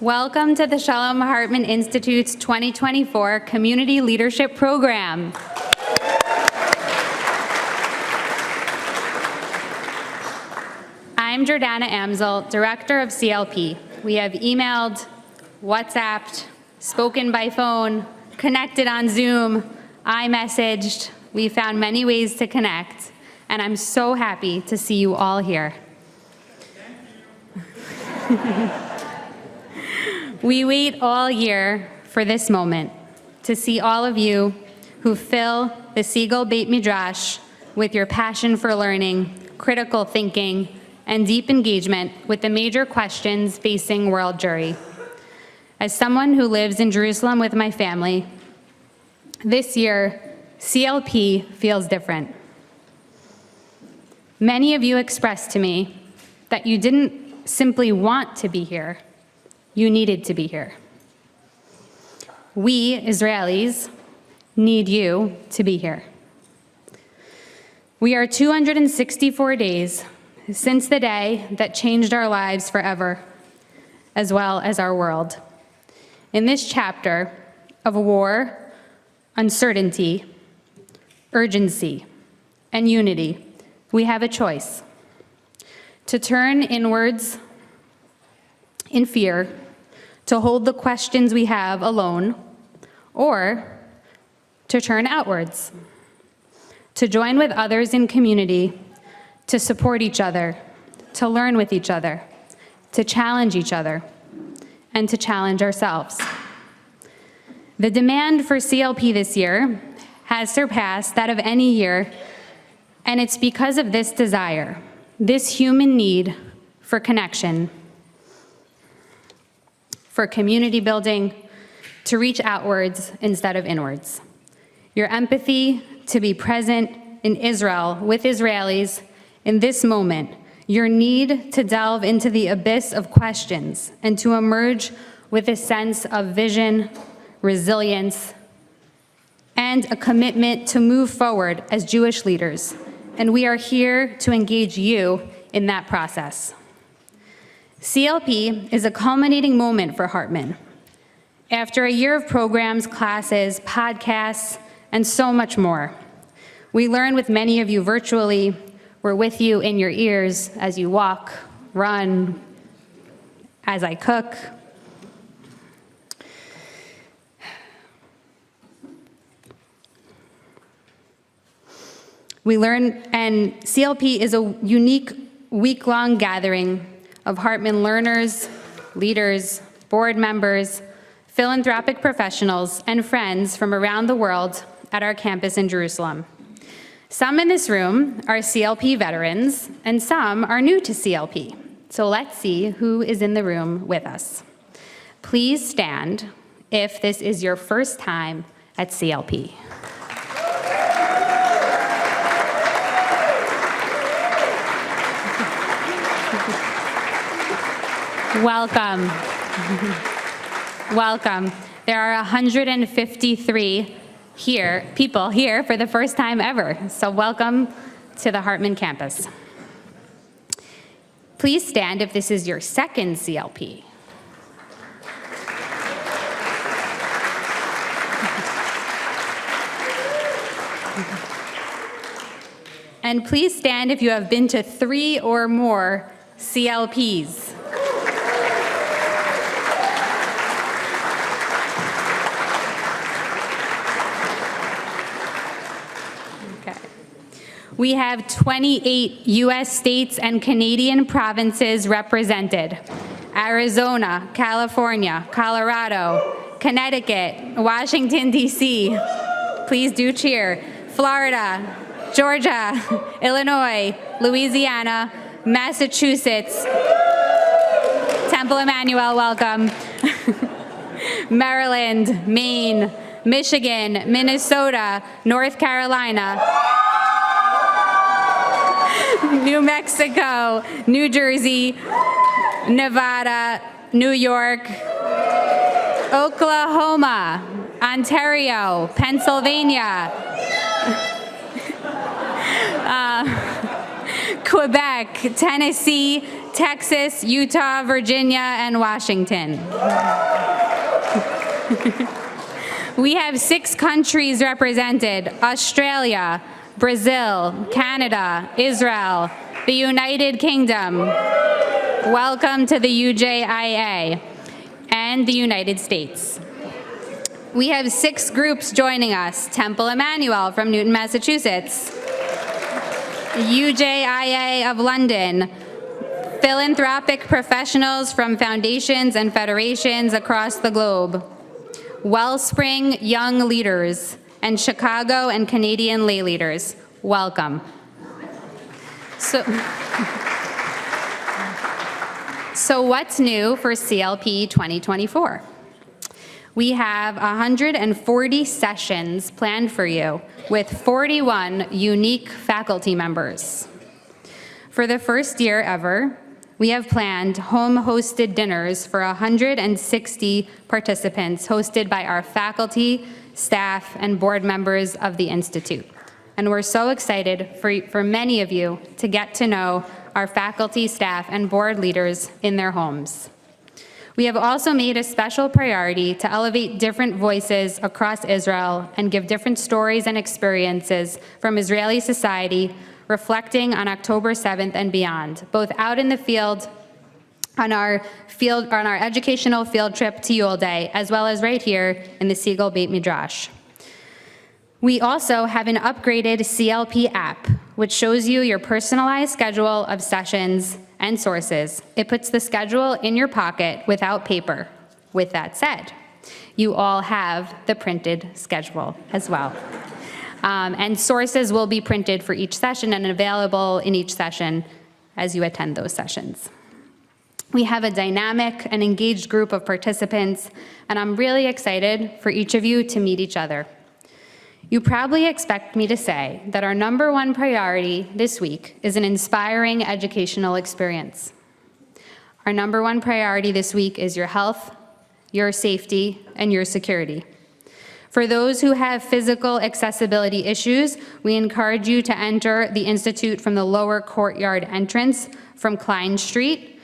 Welcome to the Shalom Hartman Institute's 2024 Community Leadership Program. I'm Jordana Amsel, Director of CLP. We have emailed, WhatsApped, spoken by phone, connected on Zoom, iMessaged. We found many ways to connect, and I'm so happy to see you all here. We wait all year for this moment to see all of you who fill the Siegel Beit Midrash with your passion for learning, critical thinking, and deep engagement with the major questions facing world Jewry. As someone who lives in Jerusalem with my family, this year, CLP feels different. Many of you expressed to me that you didn't simply want to be here, you needed to be here. We, Israelis, need you to be here. We are 264 days since the day that changed our lives forever, as well as our world. In this chapter of war, uncertainty, urgency, and unity, we have a choice: to turn inwards in fear, to hold the questions we have alone, or to turn outwards, to join with others in community, to support each other, to learn with each other, to challenge each other, and to challenge ourselves. The demand for CLP this year has surpassed that of any year, and it's because of this desire, this human need for connection, for community building, to reach outwards instead of inwards. Your empathy to be present in Israel with Israelis in this moment, your need to delve into the abyss of questions and to emerge with a sense of vision, resilience, and a commitment to move forward as Jewish leaders. And we are here to engage you in that process. CLP is a culminating moment for Hartman. After a year of programs, classes, podcasts, and so much more, we learn with many of you virtually. We're with you in your ears as you walk, run, as I cook. We learn, and CLP is a unique week-long gathering of Hartman learners, leaders, board members, philanthropic professionals, and friends from around the world at our campus in Jerusalem. Some in this room are CLP veterans, and some are new to CLP. So let's see who is in the room with us. Please stand if this is your first time at CLP. Welcome. Welcome. There are 153 people here for the first time ever. So welcome to the Hartman campus. Please stand if this is your second CLP. And please stand if you have been to 3 or more CLPs. We have 28 U.S. states and Canadian provinces represented: Arizona, California, Colorado, Connecticut, Washington, D.C. Please do cheer. Florida, Georgia, Illinois, Louisiana, Massachusetts, Temple Emmanuel, welcome. Maryland, Maine, Michigan, Minnesota, North Carolina, New Mexico, New Jersey, Nevada, New York, Oklahoma, Ontario, Pennsylvania, Quebec, Tennessee, Texas, Utah, Virginia, and Washington. We have 6 countries represented: Australia, Brazil, Canada, Israel, the United Kingdom. Welcome to the UJIA, and the United States. We have 6 groups joining us: Temple Emmanuel from Newton, Massachusetts, UJIA of London, philanthropic professionals from foundations and federations across the globe, Wellspring Young Leaders, and Chicago and Canadian lay leaders. Welcome. So what's new for CLP 2024? We have 140 sessions planned for you with 41 unique faculty members. For the first year ever, we have planned home-hosted dinners for 160 participants hosted by our faculty, staff, and board members of the Institute. And we're so excited for many of you to get to know our faculty, staff, and board leaders in their homes. We have also made a special priority to elevate different voices across Israel and give different stories and experiences from Israeli society, reflecting on October 7th and beyond, both out in the field on our educational field trip to Yule Day, as well as right here in the Siegel Beit Midrash. We also have an upgraded CLP app, which shows you your personalized schedule of sessions and sources. It puts the schedule in your pocket without paper. With that said, you all have the printed schedule as well. And sources will be printed for each session and available in each session as you attend those sessions. We have a dynamic and engaged group of participants, and I'm really excited for each of you to meet each other. You probably expect me to say that our #1 priority this week is an inspiring educational experience. Our #1 priority this week is your health, your safety, and your security. For those who have physical accessibility issues, we encourage you to enter the Institute from the lower courtyard entrance from Klein Street.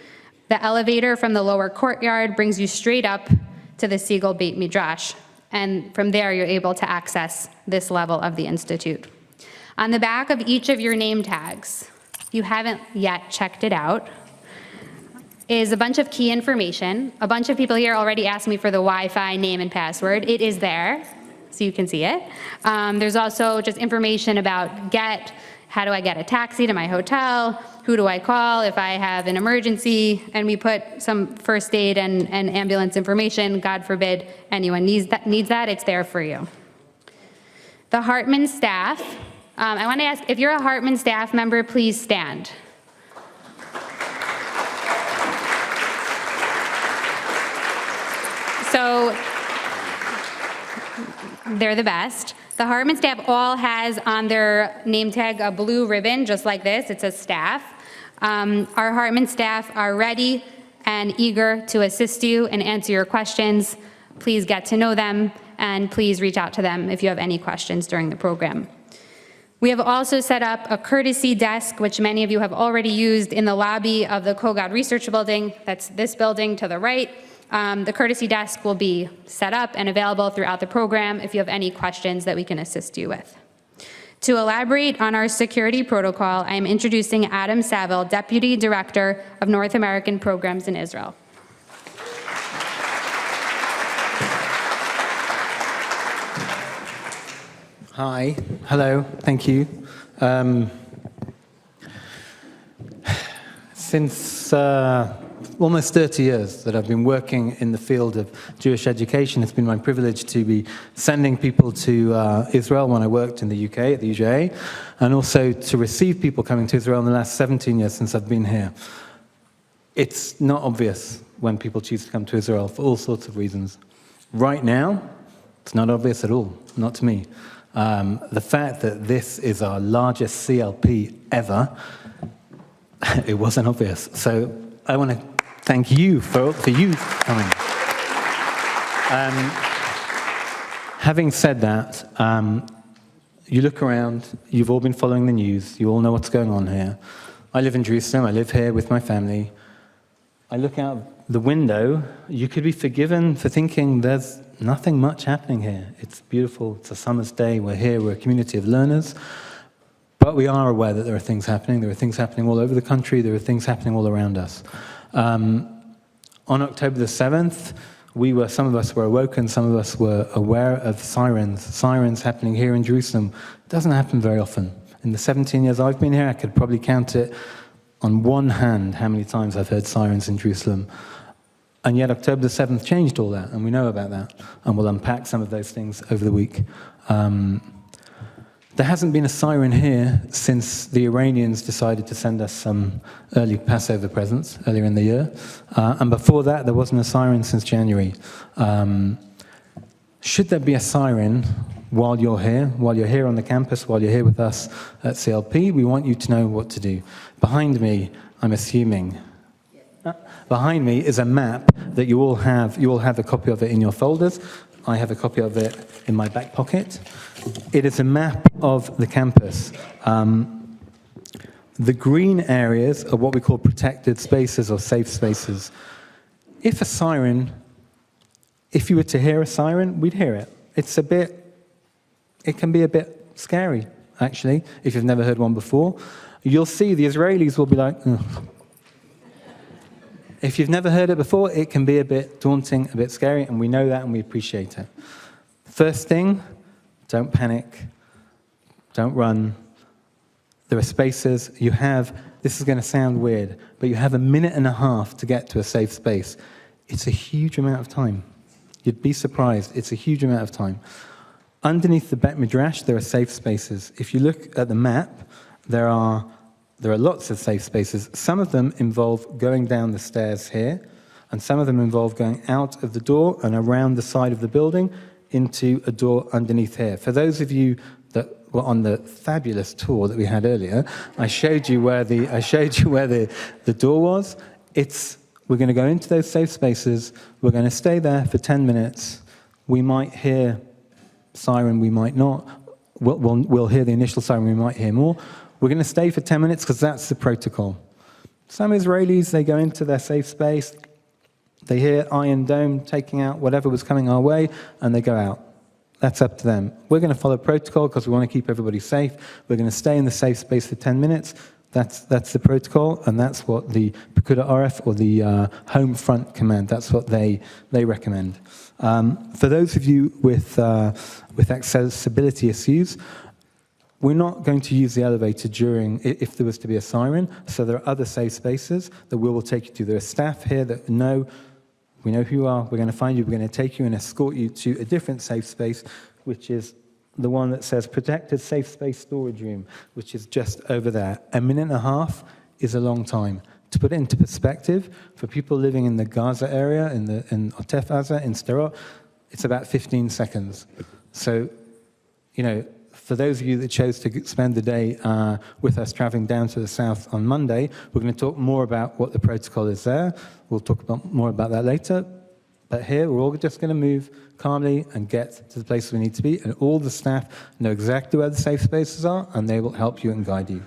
The elevator from the lower courtyard brings you straight up to the Siegel Beit Midrash, and from there you're able to access this level of the Institute. On the back of each of your name tags, if you haven't yet checked it out, is a bunch of key information. A bunch of people here already asked me for the Wi-Fi name and password. It is there, so you can see it. There's also just information about how do I get a taxi to my hotel, who do I call if I have an emergency, and we put some first aid and ambulance information. God forbid anyone needs that, it's there for you. The Hartman staff, I want to ask, if you're a Hartman staff member, please stand. So they're the best. The Hartman staff all has on their name tag a blue ribbon, just like this. It says staff. Our Hartman staff are ready and eager to assist you and answer your questions. Please get to know them, and please reach out to them if you have any questions during the program. We have also set up a courtesy desk, which many of you have already used in the lobby of the Kogod Research Building. That's this building to the right. The courtesy desk will be set up and available throughout the program if you have any questions that we can assist you with. To elaborate on our security protocol, I am introducing Adam Saville, Deputy Director of North American Programs in Israel. Hi, hello, thank you. Since almost 30 years that I've been working in the field of Jewish education, it's been my privilege to be sending people to Israel when I worked in the UK at the UJA, and also to receive people coming to Israel in the last 17 years since I've been here. It's not obvious when people choose to come to Israel for all sorts of reasons. Right now, it's not obvious at all, not to me. The fact that this is our largest CLP ever, it wasn't obvious. So I want to thank you for you coming. Having said that, you look around, you've all been following the news, you all know what's going on here. I live in Jerusalem. I live here with my family. I look out the window. You could be forgiven for thinking there's nothing much happening here. It's beautiful. It's a summer's day. We're here. We're a community of learners. But we are aware that there are things happening. There are things happening all over the country. There are things happening all around us. On October the 7th, some of us were awoken, some of us were aware of sirens happening here in Jerusalem. It doesn't happen very often. In the 17 years I've been here, I could probably count it on one hand how many times I've heard sirens in Jerusalem. And yet October the 7th changed all that, and we know about that. And we'll unpack some of those things over the week. There hasn't been a siren here since the Iranians decided to send us some early Passover presents earlier in the year. And before that, there wasn't a siren since January. Should there be a siren while you're here on the campus, while you're here with us at CLP, we want you to know what to do. Behind me, I'm assuming, behind me is a map that you all have. You all have a copy of it in your folders. I have a copy of it in my back pocket. It is a map of the campus. The green areas are what we call protected spaces or safe spaces. If you were to hear a siren, we'd hear it. It can be a bit scary, actually, if you've never heard one before. You'll see the Israelis will be like, ugh. If you've never heard it before, it can be a bit daunting, a bit scary, and we know that and we appreciate it. First thing, don't panic, don't run. There are spaces. This is going to sound weird, but you have a minute and a half to get to a safe space. It's a huge amount of time. You'd be surprised. It's a huge amount of time. Underneath the Bet Midrash, there are safe spaces. If you look at the map, there are lots of safe spaces. Some of them involve going down the stairs here, and some of them involve going out of the door and around the side of the building into a door underneath here. For those of you that were on the fabulous tour that we had earlier, I showed you where the door was. We're going to go into those safe spaces. We're going to stay there for 10 minutes. We might hear siren, we might not. We'll hear the initial siren, we might hear more. We're going to stay for 10 minutes because that's the protocol. Some Israelis, they go into their safe space, they hear Iron Dome taking out whatever was coming our way, and they go out. That's up to them. We're going to follow protocol because we want to keep everybody safe. We're going to stay in the safe space for 10 minutes. That's the protocol, and that's what the Pekuda Aref or the Home Front Command, that's what they recommend. For those of you with accessibility issues, we're not going to use the elevator if there was to be a siren, so there are other safe spaces that we will take you to. There are staff here that we know who you are, we're going to find you, we're going to take you and escort you to a different safe space, which is the one that says Protected Safe Space Storage Room, which is just over there. A minute and a half is a long time. To put it into perspective, for people living in the Gaza area, in Otef Aza, in Sderot, it's about 15 seconds. So, for those of you that chose to spend the day with us traveling down to the south on Monday, we're going to talk more about what the protocol is there. We'll talk more about that later. But here, we're all just going to move calmly and get to the place we need to be. And all the staff know exactly where the safe spaces are, and they will help you and guide you.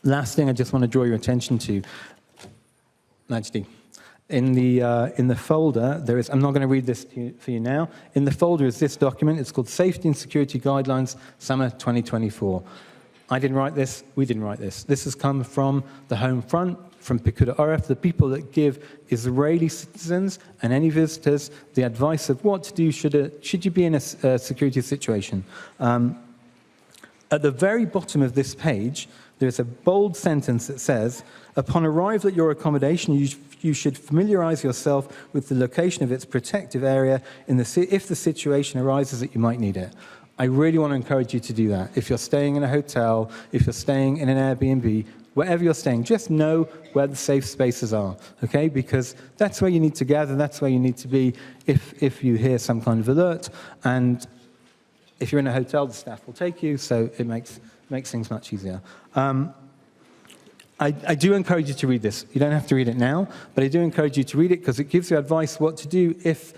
Last thing I just want to draw your attention to, Majdi. In the folder, there is, I'm not going to read this for you now. In the folder is this document. It's called Safety and Security Guidelines, Summer 2024. I didn't write this. We didn't write this. This has come from the Home Front, from Pekuda Aref, the people that give Israeli citizens and any visitors the advice of what to do should you be in a security situation. At the very bottom of this page, there's a bold sentence that says, upon arrival at your accommodation, you should familiarize yourself with the location of its protective area if the situation arises that you might need it. I really want to encourage you to do that. If you're staying in a hotel, if you're staying in an Airbnb, wherever you're staying, just know where the safe spaces are, okay? Because that's where you need to gather, that's where you need to be if you hear some kind of alert. And if you're in a hotel, the staff will take you, so it makes things much easier. I do encourage you to read this. You don't have to read it now, but I do encourage you to read it because it gives you advice what to do if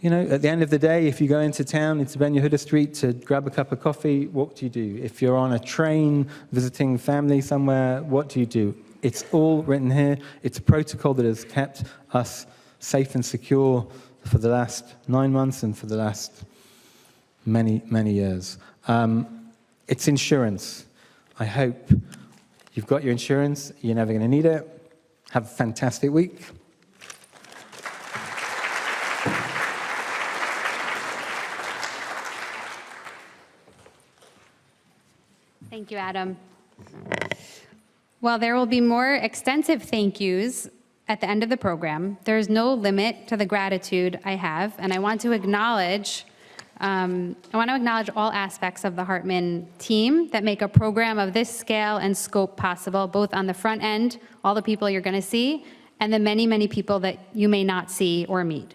At the end of the day, if you go into town, into Ben Yehuda Street to grab a cup of coffee, what do you do? If you're on a train visiting family somewhere, what do you do? It's all written here. It's a protocol that has kept us safe and secure for the last 9 months and for the last many, many years. It's insurance. I hope you've got your insurance. You're never going to need it. Have a fantastic week. Thank you, Adam. While there will be more extensive thank yous at the end of the program, there is no limit to the gratitude I have, and I want to acknowledge all aspects of the Hartman team that make a program of this scale and scope possible, both on the front end, all the people you're going to see, and the many, many people that you may not see or meet.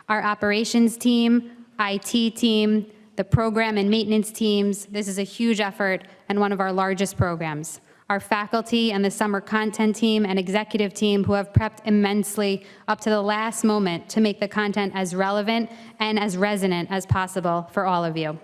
Our operations team, IT team, the program and maintenance teams, this is a huge effort and one of our largest programs. Our faculty and the summer content team and executive team who have prepped immensely up to the last moment to make the content as relevant and as resonant as possible for all of you.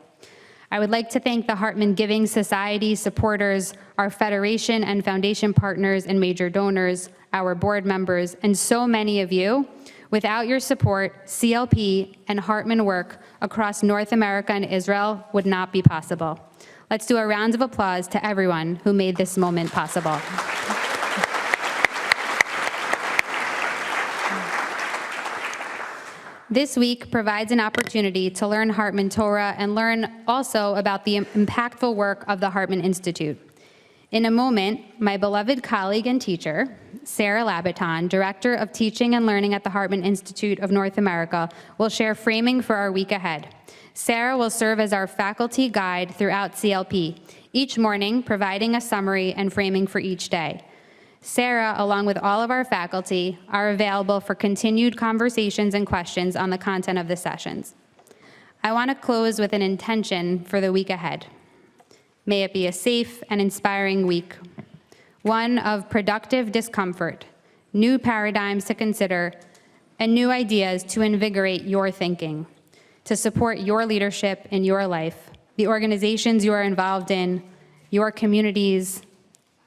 I would like to thank the Hartman Giving Society supporters, our federation and foundation partners and major donors, our board members, and so many of you. Without your support, CLP and Hartman work across North America and Israel would not be possible. Let's do a round of applause to everyone who made this moment possible. This week provides an opportunity to learn Hartman Torah and learn also about the impactful work of the Hartman Institute. In a moment, my beloved colleague and teacher, Sarah Labaton, Director of Teaching and Learning at the Hartman Institute of North America, will share framing for our week ahead. Sarah will serve as our faculty guide throughout CLP, each morning providing a summary and framing for each day. Sarah, along with all of our faculty, are available for continued conversations and questions on the content of the sessions. I want to close with an intention for the week ahead. May it be a safe and inspiring week, one of productive discomfort, new paradigms to consider, and new ideas to invigorate your thinking, to support your leadership in your life, the organizations you are involved in, your communities,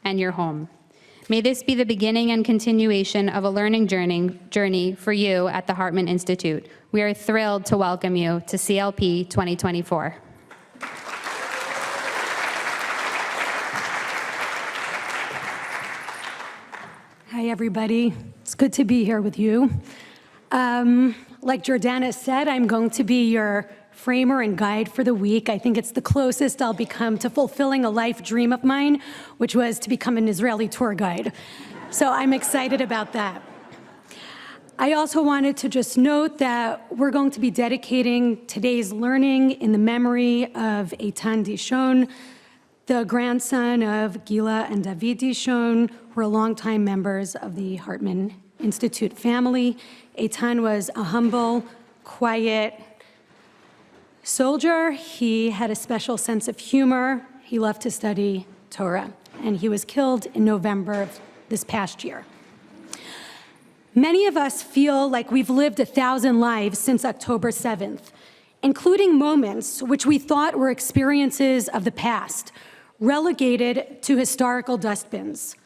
and your home. May this be the beginning and continuation of a learning journey for you at the Hartman Institute. We are thrilled to welcome you to CLP 2024. Hi, everybody. It's good to be here with you. Like Jordana said, I'm going to be your framer and guide for the week. I think it's the closest I'll become to fulfilling a life dream of mine, which was to become an Israeli tour guide. So I'm excited about that. I also wanted to just note that we're going to be dedicating today's learning in the memory of Eitan Dishon, the grandson of Gila and David Dishon, who are longtime members of the Hartman Institute family. Eitan was a humble, quiet soldier. He had a special sense of humor. He loved to study Torah, and he was killed in November of this past year. Many of us feel like we've lived 1,000 lives since October 7th, including moments which we thought were experiences of the past, relegated to historical dustbins.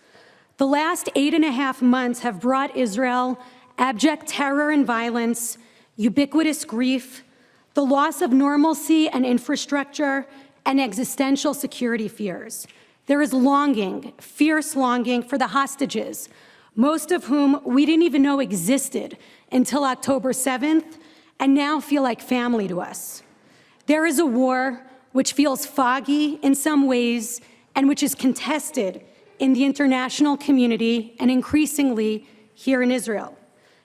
The last 8.5 months have brought Israel abject terror and violence, ubiquitous grief, the loss of normalcy and infrastructure, and existential security fears. There is longing, fierce longing for the hostages, most of whom we didn't even know existed until October 7th, and now feel like family to us. There is a war which feels foggy in some ways and which is contested in the international community and increasingly here in Israel.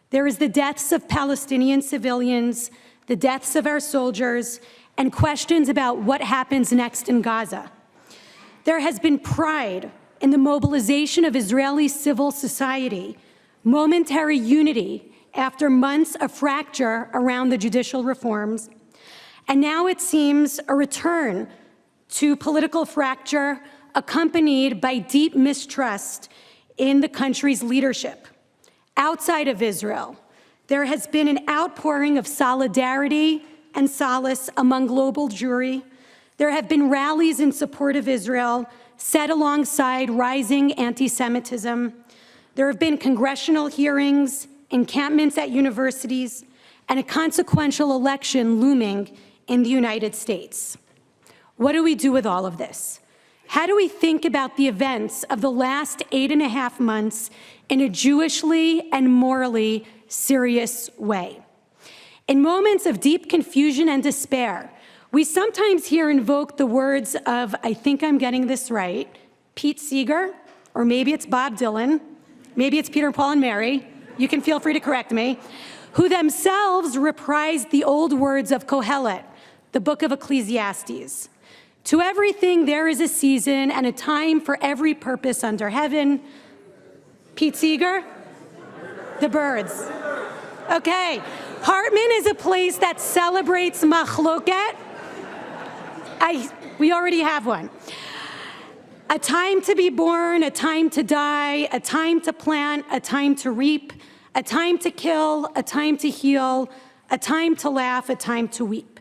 There is the deaths of Palestinian civilians, the deaths of our soldiers, and questions about what happens next in Gaza. There has been pride in the mobilization of Israeli civil society, momentary unity after months of fracture around the judicial reforms, and now it seems a return to political fracture accompanied by deep mistrust in the country's leadership. Outside of Israel, There has been an outpouring of solidarity and solace among global Jewry. There have been rallies in support of Israel, set alongside rising anti-Semitism. There have been congressional hearings, encampments at universities, and a consequential election looming in the United States. What do we do with all of this? How do we think about the events of the last 8.5 months in a Jewishly and morally serious way? In moments of deep confusion and despair, we sometimes hear invoked the words of, I think I'm getting this right, Pete Seeger, or maybe it's Bob Dylan, maybe it's Peter, Paul, and Mary, you can feel free to correct me, who themselves reprised the old words of Kohelet, the book of Ecclesiastes. To everything there is a season and a time for every purpose under heaven. Pete Seeger? The Birds. Okay, Hartman is a place that celebrates machloket. We already have one. A time to be born, a time to die, a time to plant, a time to reap, a time to kill, a time to heal, a time to laugh, a time to weep.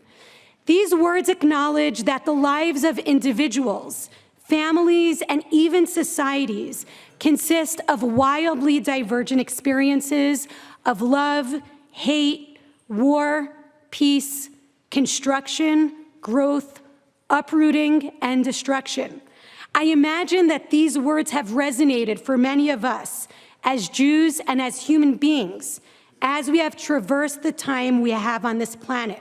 These words acknowledge that the lives of individuals, families, and even societies consist of wildly divergent experiences of love, hate, war, peace, construction, growth, uprooting, and destruction. I imagine that these words have resonated for many of us as Jews and as human beings as we have traversed the time we have on this planet.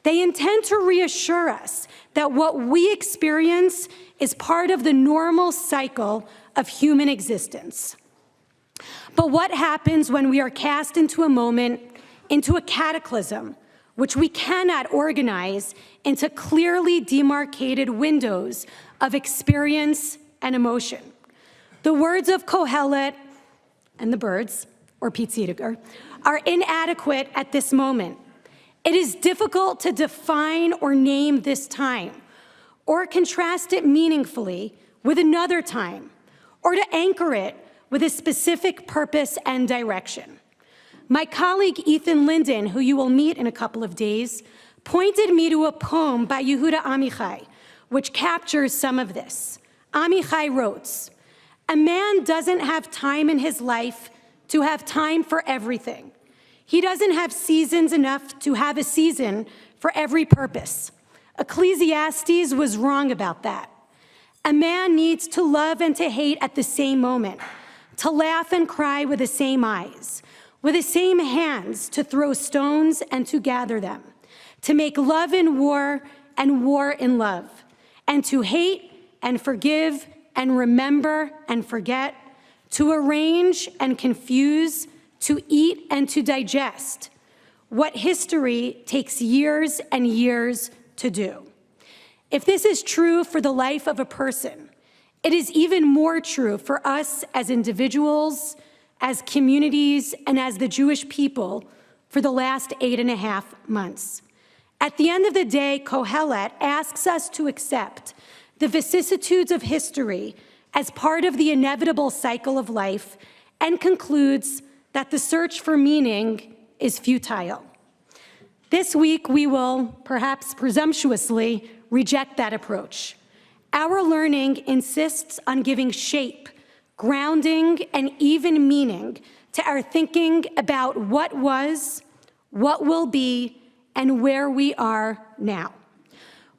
They intend to reassure us that what we experience is part of the normal cycle of human existence. But what happens when we are cast into a moment, into a cataclysm, which we cannot organize into clearly demarcated windows of experience and emotion? The words of Kohelet and the Birds, or Pete Seeger, are inadequate at this moment. It is difficult to define or name this time, or contrast it meaningfully with another time, or to anchor it with a specific purpose and direction. My colleague Ethan Linden, who you will meet in a couple of days, pointed me to a poem by Yehuda Amichai, which captures some of this. Amichai wrote, "A man doesn't have time in his life to have time for everything. He doesn't have seasons enough to have a season for every purpose." Ecclesiastes was wrong about that. A man needs to love and to hate at the same moment, to laugh and cry with the same eyes, with the same hands to throw stones and to gather them, to make love in war and war in love, and to hate and forgive and remember and forget, to arrange and confuse, to eat and to digest, what history takes years and years to do. If this is true for the life of a person, it is even more true for us as individuals, as communities, and as the Jewish people for the last 8.5 months. At the end of the day, Kohelet asks us to accept the vicissitudes of history as part of the inevitable cycle of life and concludes that the search for meaning is futile. This week, we will, perhaps presumptuously, reject that approach. Our learning insists on giving shape, grounding, and even meaning to our thinking about what was, what will be, and where we are now.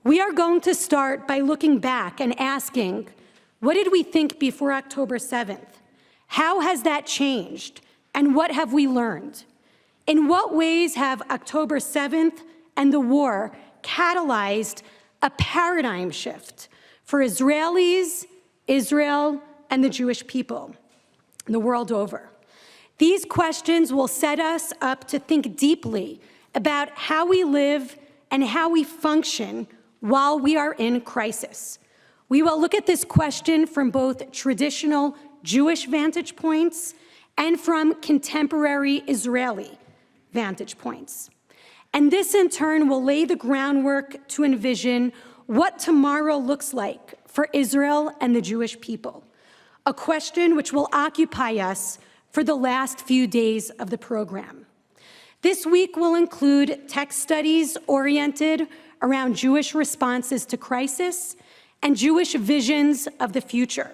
We are going to start by looking back and asking, what did we think before October 7th? How has that changed? And what have we learned? In what ways have October 7th and the war catalyzed a paradigm shift for Israelis, Israel, and the Jewish people the world over? These questions will set us up to think deeply about how we live and how we function while we are in crisis. We will look at this question from both traditional Jewish vantage points and from contemporary Israeli vantage points. And this, in turn, will lay the groundwork to envision what tomorrow looks like for Israel and the Jewish people, a question which will occupy us for the last few days of the program. This week will include text studies oriented around Jewish responses to crisis and Jewish visions of the future,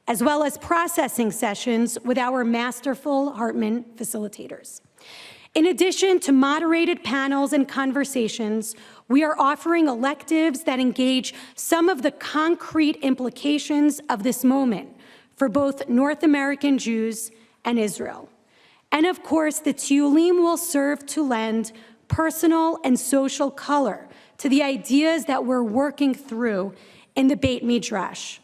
as well as processing sessions with our masterful Hartman facilitators. In addition to moderated panels and conversations, we are offering electives that engage some of the concrete implications of this moment for both North American Jews and Israel. And of course, the Tiulim will serve to lend personal and social color to the ideas that we're working through in the Beit Midrash.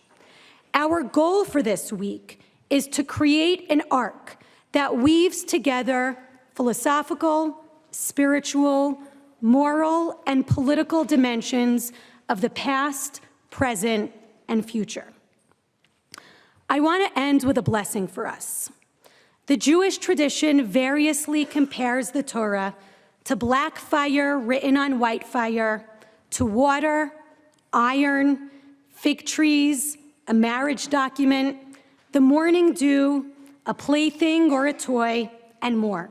Our goal for this week is to create an arc that weaves together philosophical, spiritual, moral, and political dimensions of the past, present, and future. I want to end with a blessing for us. The Jewish tradition variously compares the Torah to black fire written on white fire, to water, iron, fig trees, a marriage document, the morning dew, a plaything or a toy, and more.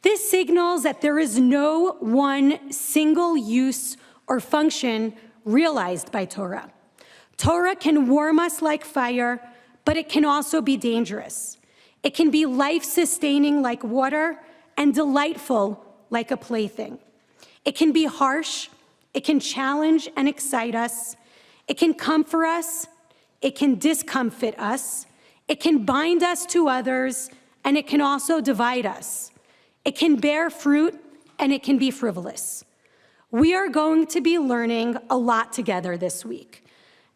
This signals that there is no one single use or function realized by Torah. Torah can warm us like fire, but it can also be dangerous. It can be life-sustaining like water and delightful like a plaything. It can be harsh, it can challenge and excite us, it can comfort us, it can discomfit us, it can bind us to others, and it can also divide us. It can bear fruit, and it can be frivolous. We are going to be learning a lot together this week.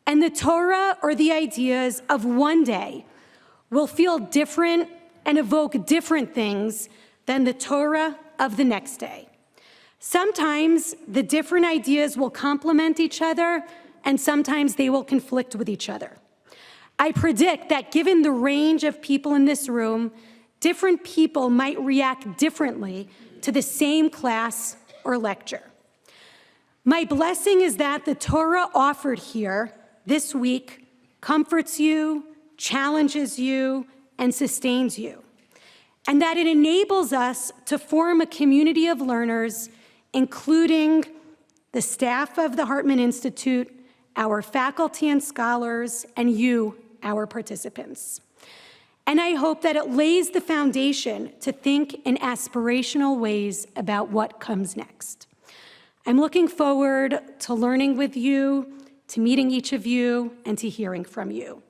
And the Torah, or the ideas of one day, will feel different and evoke different things than the Torah of the next day. Sometimes the different ideas will complement each other, and sometimes they will conflict with each other. I predict that given the range of people in this room, different people might react differently to the same class or lecture. My blessing is that the Torah offered here this week comforts you, challenges you, and sustains you, and that it enables us to form a community of learners, including the staff of the Hartman Institute, our faculty and scholars, and you, our participants. And I hope that it lays the foundation to think in aspirational ways about what comes next. I'm looking forward to learning with you, to meeting each of you, and to hearing from you.